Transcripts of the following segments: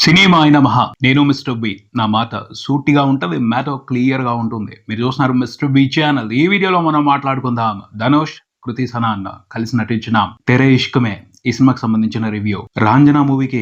సినిమాయ నమః. నేను Mister B. నా మాట సూటిగా ఉంటది. మ్యాటర్ క్లియర్ గా ఉంటుంది. మీరు చూస్తున్నారు మిస్టర్ బి ఛానల్. ఈ వీడియోలో మనం మాట్లాడుకుందాం ధనుష్, కృతి సనన్ కలిసి నటించిన తెరే ఇష్క్ మే ఈ సినిమాకి సంబంధించిన రివ్యూ. రాంజనా మూవీకి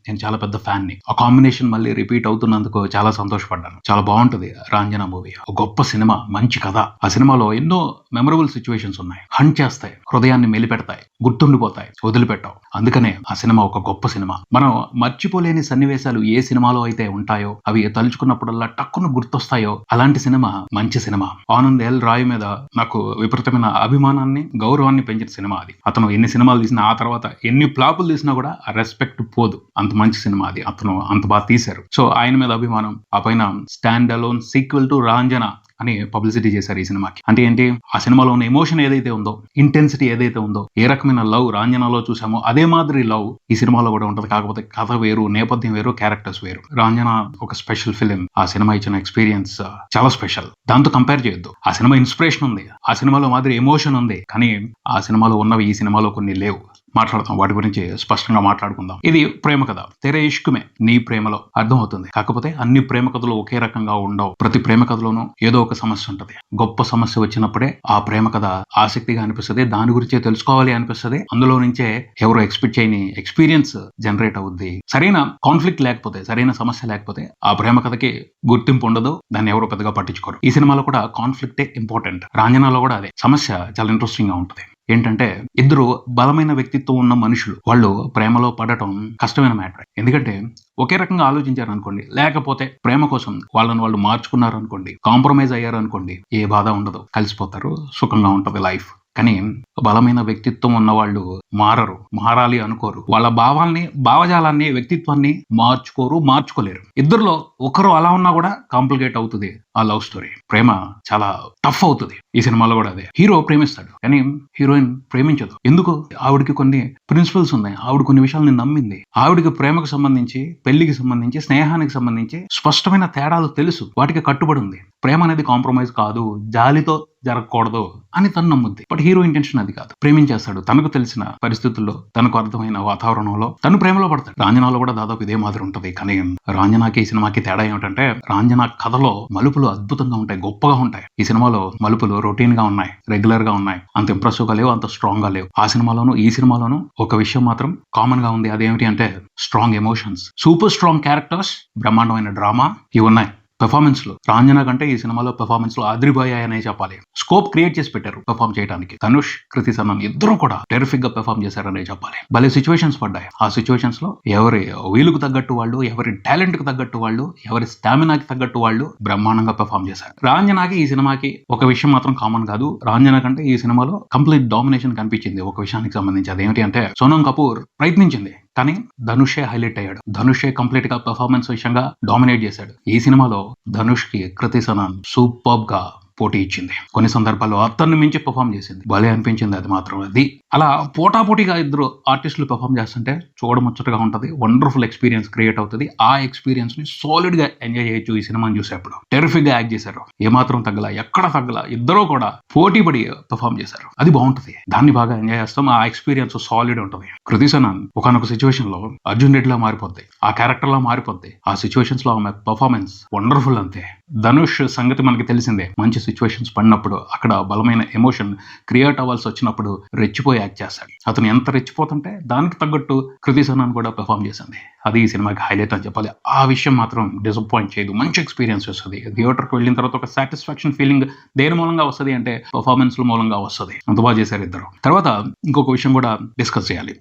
నేను చాలా పెద్ద ఫ్యాన్ ని. ఆ కాంబినేషన్ మళ్ళీ రిపీట్ అవుతున్నందుకు చాలా సంతోషపడ్డాను. చాలా బాగుంటది రాంజనా మూవీ. ఒక గొప్ప సినిమా, మంచి కథ. ఆ సినిమాలో ఎన్నో మెమరబుల్ సిచ్యువేషన్స్ ఉన్నాయి. హంట్ చేస్తాయి, హృదయాన్ని మెలిపెడతాయి, గుర్తుండిపోతాయి, వదిలిపెట్టావు. అందుకనే ఆ సినిమా ఒక గొప్ప సినిమా. మనం మర్చిపోలేని సన్నివేశాలు ఏ సినిమాలో అయితే ఉంటాయో, అవి తలుచుకున్నప్పుడల్లా టక్కున గుర్తొస్తాయో, అలాంటి సినిమా మంచి సినిమా. ఆనంద్ ఎల్ రాయ్ మీద నాకు విపరీతమైన అభిమానాన్ని, గౌరవాన్ని పెంచిన సినిమా అది. అతను ఎన్ని సినిమాలు తీసినా, ఆ తర్వాత ఎన్ని ఫ్లాపులు తీసినా కూడా ఆ రెస్పెక్ట్ పోదు. అంత మంచి సినిమా అది. అతను అంత బాగా తీశారు. సో ఆయన మీద అభిమానం. ఆ పైన స్టాండ్ అలోన్ సీక్వెల్ టు రాంజనా అని పబ్లిసిటీ చేశారు ఈ సినిమాకి. అంటే ఏంటి, ఆ సినిమాలో ఉన్న ఎమోషన్ ఏదైతే ఉందో, ఇంటెన్సిటీ ఏదైతే ఉందో, ఏ రకమైన లవ్ రాంజనాలో చూసామో అదే మాదిరి లవ్ ఈ సినిమాలో కూడా ఉంటది. కాకపోతే కథ వేరు, నేపథ్యం వేరు, క్యారెక్టర్స్ వేరు. రాంజనా ఒక స్పెషల్ ఫిలిం. ఆ సినిమా ఇచ్చిన ఎక్స్పీరియన్స్ చాలా స్పెషల్. దాంతో కంపేర్ చేయొద్దు. ఆ సినిమా ఇన్స్పిరేషన్ ఉంది, ఆ సినిమాలో మాదిరి ఎమోషన్ ఉంది, కానీ ఆ సినిమాలో ఉన్నవి ఈ సినిమాలో కొన్ని లేవు. మాట్లాడతాం, వాటి గురించి స్పష్టంగా మాట్లాడుకుందాం. ఇది ప్రేమ కథ. తెరే ఇష్క్ మే, నీ ప్రేమలో అర్థం అవుతుంది. కాకపోతే అన్ని ప్రేమ కథలు ఒకే రకంగా ఉండవు. ప్రతి ప్రేమ కథలోనూ ఏదో ఒక సమస్య ఉంటది. గొప్ప సమస్య వచ్చినప్పుడే ఆ ప్రేమ కథ ఆసక్తిగా అనిపిస్తుంది, దాని గురించే తెలుసుకోవాలి అనిపిస్తుంది. అందులో నుంచే ఎవరో ఎక్స్పెక్ట్ చేయని ఎక్స్పీరియన్స్ జనరేట్ అవుద్ది. సరైన కాన్ఫ్లిక్ట్ లేకపోతే, సరైన సమస్య లేకపోతే ఆ ప్రేమ కథకి గుర్తింపు ఉండదు, దాన్ని ఎవరో పెద్దగా పట్టించుకోరు. ఈ సినిమాలో కూడా కాన్ఫ్లిక్టే ఇంపార్టెంట్. రాంజనాలో కూడా అదే. సమస్య చాలా ఇంట్రెస్టింగ్ గా ఉంటుంది. ఏంటంటే, ఇద్దరు బలమైన వ్యక్తిత్వం ఉన్న మనుషులు వాళ్ళు ప్రేమలో పడటం కష్టమైన మ్యాటర్. ఎందుకంటే ఒకే రకంగా ఆలోచించారు అనుకోండి, లేకపోతే ప్రేమ కోసం వాళ్ళని వాళ్ళు మార్చుకున్నారు అనుకోండి, కాంప్రమైజ్ అయ్యారు అనుకోండి, ఏ బాధ ఉండదు, కలిసిపోతారు, సుఖంగా ఉంటది లైఫ్. కానీ బలమైన వ్యక్తిత్వం ఉన్న వాళ్ళు మారరు, మారాలి అనుకోరు. వాళ్ళ భావజాలాన్ని, వ్యక్తిత్వాన్ని మార్చుకోలేరు. ఇద్దరులో ఒకరు అలా ఉన్నా కూడా కాంప్లికేట్ అవుతుంది ఆ లవ్ స్టోరీ. ప్రేమ చాలా టఫ్ అవుతుంది. ఈ సినిమాలో కూడా అదే. హీరో ప్రేమిస్తాడు, కానీ హీరోయిన్ ప్రేమించదు. ఎందుకు? ఆవిడకి కొన్ని ప్రిన్సిపల్స్ ఉన్నాయి. ఆవిడ కొన్ని విషయాలను నమ్మింది. ఆవిడకి ప్రేమకు సంబంధించి, పెళ్లికి సంబంధించి, స్నేహానికి సంబంధించి స్పష్టమైన తేడాలు తెలుసు. వాటికి కట్టుబడి ఉంది. ప్రేమ అనేది కాంప్రమైజ్ కాదు, జాలితో జరగకూడదు అని తను నమ్ముద్ది. బట్ హీరో ఇంటెన్షన్ అది కాదు. ప్రేమించేస్తాడు. తనకు తెలిసిన పరిస్థితుల్లో, తనకు అర్థమైన వాతావరణంలో తను ప్రేమలో పడతాడు. రాంజనాలో కూడా దాదాపు ఇదే మాదిరి ఉంటది. కానీ రాంజనాకి ఈ సినిమాకి తేడా ఏమిటంటే, రాంజనా కథలో మలుపులు అద్భుతంగా ఉంటాయి, గొప్పగా ఉంటాయి. ఈ సినిమాలో మలుపులు రొటీన్ గా ఉన్నాయి, రెగ్యులర్ గా ఉన్నాయి, అంత ఇంప్రెసివ్ గా లేవు, అంత స్ట్రాంగ్ గా లేవు. ఆ సినిమాలోను ఈ సినిమాలోను ఒక విషయం మాత్రం కామన్ గా ఉంది. అదేమిటి అంటే strong emotions, super strong characters, బ్రహ్మాండమైన డ్రామా ఇవి ఉన్నాయి. పెర్ఫార్మెన్స్ లో రాంజనా కంటే ఈ సినిమాలో పెర్ఫార్మెన్స్ లో అదిరిపోయాయనే చెప్పాలి. స్కోప్ క్రియేట్ చేసి పెట్టారు పెర్ఫార్మ్ చేయడానికి. ధనుష్, కృతి సనన్ ఇద్దరు కూడా టెరిఫిక్ గా పెర్ఫార్మ్ చేశారనే చెప్పాలి. భలే సిచ్యువేషన్స్ పడ్డాయి. ఆ సిచ్యువేషన్స్ లో ఎవరి వీలుకు తగ్గట్టు వాళ్ళు, ఎవరి టాలెంట్ కు తగ్గట్టు వాళ్ళు, ఎవరి స్టామినాకి తగ్గట్టు వాళ్ళు బ్రహ్మాండంగా పెర్ఫార్మ్ చేశారు. రాంజనాకి ఈ సినిమాకి ఒక విషయం మాత్రం కామన్ కాదు. రాంజనా కంటే ఈ సినిమాలో కంప్లీట్ డామినేషన్ కనిపించింది ఒక విషయానికి సంబంధించి. అదేమిటి అంటే, సోనం కపూర్ ప్రయత్నించింది, కానీ ధనుషే హైలైట్ అయ్యాడు. ధనుషే కంప్లీట్ గా పెర్ఫార్మెన్స్ విషయంగా డామినేట్ చేశాడు. ఈ సినిమాలో ధనుష్ కి కృతి సనన్ సూపర్ గా పోటీ ఇచ్చింది. కొన్ని సందర్భాల్లో అతన్ని మించి పెర్ఫార్మ్ చేసింది. భలే అనిపించింది అది మాత్రం. అది అలా పోటాపోటీగా ఇద్దరు ఆర్టిస్టులు పెర్ఫార్మ్ చేస్తుంటే చూడముచ్చటగా ఉంటది. వండర్ఫుల్ ఎక్స్పీరియన్స్ క్రియేట్ అవుతుంది. ఆ ఎక్స్పీరియన్స్ ని సాలిడ్ గా ఎంజాయ్ చేయొచ్చు. ఈ సినిమాని చూసేప్పుడు టెరిఫిక్ గా యాక్ట్ చేశారు. ఏమాత్రం తగ్గల, ఎక్కడ తగ్గల. ఇద్దరు కూడా పోటీ పడి పెర్ఫార్మ్ చేశారు. అది బాగుంటది. దాన్ని బాగా ఎంజాయ్ చేస్తాం. ఆ ఎక్స్పీరియన్స్ సాలిడ్ ఉంటుంది. కృతి సనన్ ఒకనొక సిచ్యువేషన్ లో అర్జున్ రెడ్డిలా మారిపోద్ది, ఆ క్యారెక్టర్ లా మారిపోద్ది. ఆ సిచ్యువేషన్స్ లో ఆమె పెర్ఫార్మెన్స్ వండర్ఫుల్ అంతే. ధనుష్ సంగతి మనకి తెలిసిందే. మంచి సిచ్యువేషన్స్ పడినప్పుడు, అక్కడ బలమైన ఎమోషన్ క్రియేట్ అవ్వాల్సి వచ్చినప్పుడు రెచ్చిపోయి యాక్ట్ చేస్తాడు. అతను ఎంత రెచ్చిపోతుంటే దానికి తగ్గట్టు కృతి సనన్ కూడా పెర్ఫార్మ్ చేసింది. అది ఈ సినిమాకి హైలైట్ అని చెప్పాలి. ఆ విషయం మాత్రం డిసప్పాయింట్ చేయదు. మంచి ఎక్స్పీరియన్స్ వస్తుంది. థియేటర్కి వెళ్ళిన తర్వాత ఒక సాటిస్ఫాక్షన్ ఫీలింగ్ దేని మూలంగా వస్తుంది అంటే, పర్ఫార్మెన్స్ మూలంగా వస్తుంది. అంత బాగా చేశారు ఇద్దరు. తర్వాత ఇంకొక విషయం కూడా డిస్కస్ చేయాలి.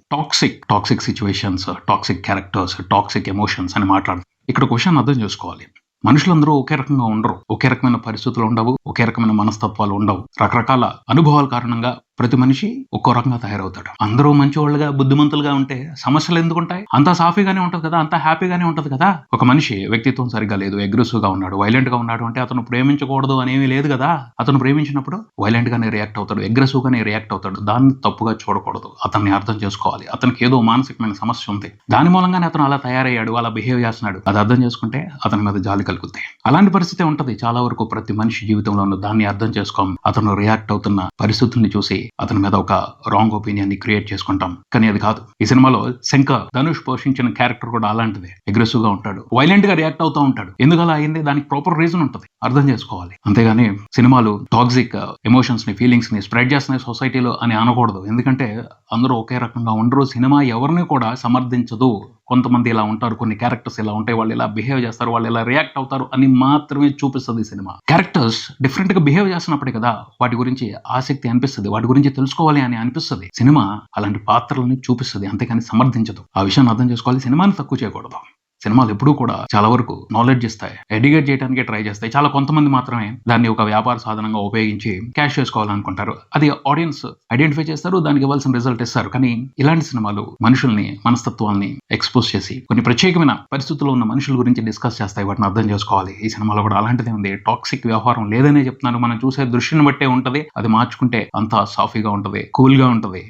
Toxic situations, toxic characters, toxic emotions అని మాట్లాడుతుంది. ఇక్కడ క్వశ్చన్ అర్థం చేసుకోవాలి. మనుషులందరూ ఒకే రకంగా ఉండరు. ఒకే రకమైన పరిస్థితులు ఉండవు, ఒకే రకమైన మనస్తత్వాలు ఉండవు. రకరకాల అనుభవాల కారణంగా ప్రతి మనిషి ఒక్కో రకంగా తయారవుతాడు. అందరూ మంచివాళ్ళుగా, బుద్ధిమంతులుగా ఉంటే సమస్యలు ఎందుకు ఉంటాయి? అంతా సాఫీగానే ఉంటది కదా, అంతా హ్యాపీగానే ఉంటది కదా. ఒక మనిషి వ్యక్తిత్వం సరిగ్గా లేదు, అగ్రెసివ్ గా ఉన్నాడు, వైలెంట్ గా ఉన్నాడు అంటే అతను ప్రేమించకూడదు అనేవి లేదు కదా. అతను ప్రేమించినప్పుడు వైలెంట్ గానే రియాక్ట్ అవుతాడు, అగ్రెసివ్ గానే రియాక్ట్ అవుతాడు. దాన్ని తప్పుగా చూడకూడదు. అతన్ని అర్థం చేసుకోవాలి. అతనికి ఏదో మానసికమైన సమస్య ఉంది, దాని మూలంగానే అతను అలా తయారయ్యాడు, అలా బిహేవ్ చేస్తున్నాడు. అది అర్థం చేసుకుంటే అతని మీద జాలి కలుగుతాయి. అలాంటి పరిస్థితి ఉంటది చాలా వరకు ప్రతి మనిషి జీవితంలోనూ. దాన్ని అర్థం చేసుకోం. అతను రియాక్ట్ అవుతున్న పరిస్థితుల్ని చూసి అతని మీద ఒక రాంగ్ ఒపీనియన్ ని క్రియేట్ చేసుకుంటాం. కానీ అది కాదు. ఈ సినిమాలో శంకర్ ధనుష్ పోషించిన క్యారెక్టర్ కూడా అలాంటిదే. అగ్రెసివ్ గా ఉంటాడు, వైలెంట్ గా రియాక్ట్ అవుతూ ఉంటాడు. ఎందుకు అలా అయింది, దానికి ప్రాపర్ రీజన్ ఉంటుంది, అర్థం చేసుకోవాలి. అంతేగాని సినిమాలు టాక్సిక్ ఎమోషన్స్ ని, ఫీలింగ్స్ ని స్ప్రెడ్ చేస్తున్నాయి సొసైటీలో అని అనకూడదు. ఎందుకంటే అందరూ ఒకే రకంగా ఉండరు. సినిమా ఎవరిని కూడా సమర్థించదు. కొంతమంది ఇలా ఉంటారు, కొన్ని క్యారెక్టర్స్ ఇలా ఉంటాయి, వాళ్ళు ఇలా బిహేవ్ చేస్తారు, వాళ్ళు ఇలా రియాక్ట్ అవుతారు అని మాత్రమే చూపిస్తుంది సినిమా. క్యారెక్టర్స్ డిఫరెంట్ గా బిహేవ్ చేస్తున్నప్పుడే కదా వాటి గురించి ఆసక్తి అనిపిస్తుంది, వాటి గురించి తెలుసుకోవాలి అని అనిపిస్తుంది. సినిమా అలాంటి పాత్రలని చూపిస్తుంది, అంతేకాని సమర్థించదు. ఆ విషయాన్ని అర్థం చేసుకోవాలి. సినిమాని తక్కువ చేయకూడదు. సినిమాలు ఎప్పుడూ కూడా చాలా వరకు నాలెడ్జ్ ఇస్తాయి, ఎడ్యుకేట్ చేయడానికి ట్రై చేస్తాయి. చాలా కొంతమంది మాత్రమే దాన్ని ఒక వ్యాపార సాధనంగా ఉపయోగించి క్యాష్ చేసుకోవాలనుకుంటారు. అది ఆడియన్స్ ఐడెంటిఫై చేస్తారు, దానికి ఇవ్వాల్సిన రిజల్ట్ ఇస్తారు. కానీ ఇలాంటి సినిమాలు మనుషుల్ని, మనస్తత్వాల్ని ఎక్స్పోజ్ చేసి కొన్ని ప్రత్యేకమైన పరిస్థితుల్లో ఉన్న మనుషుల గురించి డిస్కస్ చేస్తాయి. వాటిని అర్థం చేసుకోవాలి. ఈ సినిమాలో కూడా అలాంటిదే ఉంది. టాక్సిక్ వ్యవహారం లేదనే చెప్తున్నాను. మనం చూసే దృష్టిని బట్టే ఉంటది. అది మార్చుకుంటే అంతా సాఫీగా ఉంటది, కూల్ గా ఉంటది.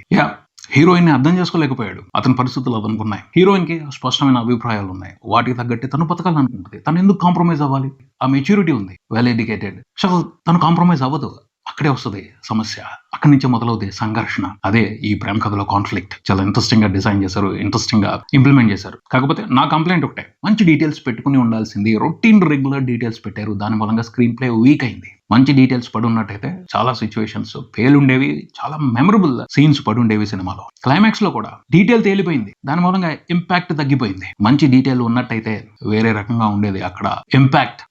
హీరోయిన్ ని అర్థం చేసుకోలేకపోయాడు. అతని పరిస్థితులు అతనుకున్నాయి. హీరోయిన్ కి స్పష్టమైన అభిప్రాయాలు ఉన్నాయి. వాటికి తగ్గట్టు తను బతకాలనుకుంటుంది. తను ఎందుకు కాంప్రమైజ్ అవ్వాలి? ఆ మెచ్యూరిటీ ఉంది, వెల్ ఎడ్యుకేటెడ్. సో తను కాంప్రమైజ్ అవ్వదు. అక్కడే వస్తుంది సమస్య, అక్కడి నుంచే మొదలవుతుంది సంఘర్షణ. అదే ఈ ప్రేమ కథలో కాన్ఫ్లిక్ట్. చాలా ఇంట్రెస్టింగ్ గా డిజైన్ చేశారు, ఇంట్రెస్టింగ్ గా ఇంప్లిమెంట్ చేశారు. కాకపోతే నా కంప్లైంట్ ఒకటే, మంచి డీటెయిల్స్ పెట్టుకుని ఉండాల్సింది. రొటీన్ రెగ్యులర్ డీటెయిల్స్ పెట్టారు, దాని మూలంగా స్క్రీన్ ప్లే వీక్ అయింది. మంచి డీటెయిల్స్ పడి ఉన్నట్టయితే చాలా సిచ్యువేషన్స్ పేలుండేవి, చాలా మెమరబుల్ సీన్స్ పడుండేవి సినిమాలో. క్లైమాక్స్ లో కూడా డీటెయిల్ తేలిపోయింది, దాని మూలంగా ఇంపాక్ట్ తగ్గిపోయింది. మంచి డీటెయిల్ ఉన్నట్టయితే వేరే రకంగా ఉండేది. అక్కడ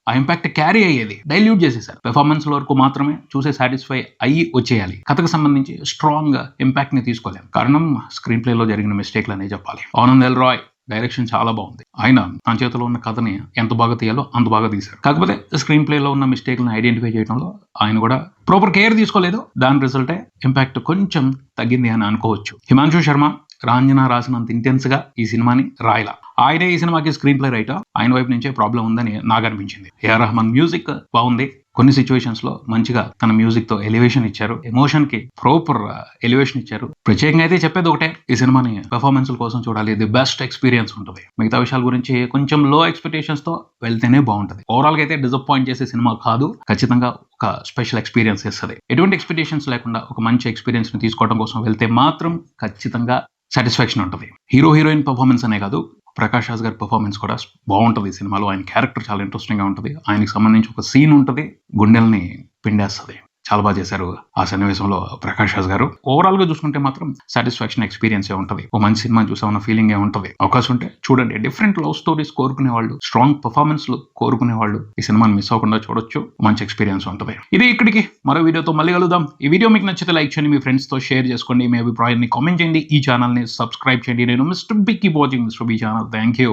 ఆ ఇంపాక్ట్ క్యారీ అయ్యేది. డైల్యూట్ చేసేసారు. పెర్ఫార్మెన్స్ వరకు మాత్రమే చూసే సాటిస్ఫై అయ్యి వచ్చేయాలి. కథకు సంబంధించి స్ట్రాంగ్ ఇంపాక్ట్ ని తీసుకోలేం. కారణం స్క్రీన్ ప్లే లో జరిగిన మిస్టేక్లు అనే చెప్పాలి. ఆనంద్ ఎల్ రాయ్ డైరెక్షన్ చాలా బాగుంది. ఆయన తన చేతిలో ఉన్న కథని ఎంత బాగా తీయాలో అంత బాగా తీశారు. కాకపోతే స్క్రీన్ ప్లే లో ఉన్న మిస్టేక్లను ఐడెంటిఫై చేయడంలో ఆయన కూడా ప్రాపర్ కేర్ తీసుకోలేదు. దాని రిజల్టే ఇంపాక్ట్ కొంచెం తగ్గింది అని అనుకోవచ్చు. హిమాంశు శర్మ రాంజనా రాసినంత ఇంటెన్స్ గా ఈ సినిమాని రాయలా. ఆయనే ఈ సినిమాకి స్క్రీన్ ప్లే రైటర్. ఆయన వైపు నుంచే ప్రాబ్లం ఉందని నాకు అనిపించింది. ఏఆర్ రెహమాన్ మ్యూజిక్ బాగుంది. కొన్ని సిచ్యువేషన్స్ లో మంచిగా తన మ్యూజిక్ తో ఎలివేషన్ ఇచ్చారు, ఎమోషన్ కి ప్రాపర్ ఎలివేషన్ ఇచ్చారు. ప్రత్యేకంగా అయితే చెప్పేది ఒకటే, ఈ సినిమాని పెర్ఫార్మెన్స్ కోసం చూడాలి. ది బెస్ట్ ఎక్స్పీరియన్స్ ఉంటుంది. మిగతా విషయాల గురించి కొంచెం లో ఎక్స్పెక్టేషన్స్ తో వెళ్తేనే బాగుంటుంది. ఓవరాల్ గా అయితే డిసప్పాయింట్ చేసే సినిమా కాదు, ఖచ్చితంగా ఒక స్పెషల్ ఎక్స్పీరియన్స్ ఇస్తుంది. ఎటువంటి ఎక్స్పెక్టేషన్స్ లేకుండా ఒక మంచి ఎక్స్పీరియన్స్ ని తీసుకోవడం కోసం వెళ్తే మాత్రం ఖచ్చితంగా సాటిస్ఫాక్షన్ ఉంటుంది. హీరోయిన్ పర్ఫార్మెన్స్ అనే కాదు, ప్రకాష్ రాజ్ గారి పర్ఫార్మెన్స్ కూడా బాగుంటుంది ఈ సినిమాలో. ఆయన క్యారెక్టర్ చాలా ఇంట్రెస్టింగ్ గా ఉంటుంది. ఆయనకి సంబంధించి ఒక సీన్ ఉంటుంది, గుండెల్ని పిండేస్తుంది. చాలా బాగా చేశారు ఆ సన్నివేశంలో ప్రకాష్ రాజ్ గారు. ఓవరాల్ గా చూసుకుంటే మాత్రం సాటిస్ఫాక్షన్ ఎక్స్పీరియన్స్ ఏ ఉంటుంది. ఒక మంచి సినిమా చూసామన్న ఫీలింగ్ ఏ ఉంటుంది. అవకాశం ఉంటే చూడండి. డిఫరెంట్ లవ్ స్టోరీస్ కోరుకునే వాళ్ళు, స్ట్రాంగ్ పర్ఫార్మెన్స్ కోరుకునే వాళ్ళు ఈ సినిమాని మిస్ అవ్వకుండా చూడొచ్చు. మంచి ఎక్స్పీరియన్స్ ఉంటుంది. ఇది ఇక్కడికి మరో వీడియోతో మళ్ళీ కలుద్దాం. ఈ వీడియో మీకు నచ్చితే లైక్ చేయండి, మీ ఫ్రెండ్స్ తో షేర్ చేసుకోండి, మీ అభిప్రాయాన్ని కామెంట్ చేయండి, ఈ ఛానల్ ని సబ్స్క్రైబ్ చేయండి. నేను Mister B, keep watching Mister B channel. Thank you.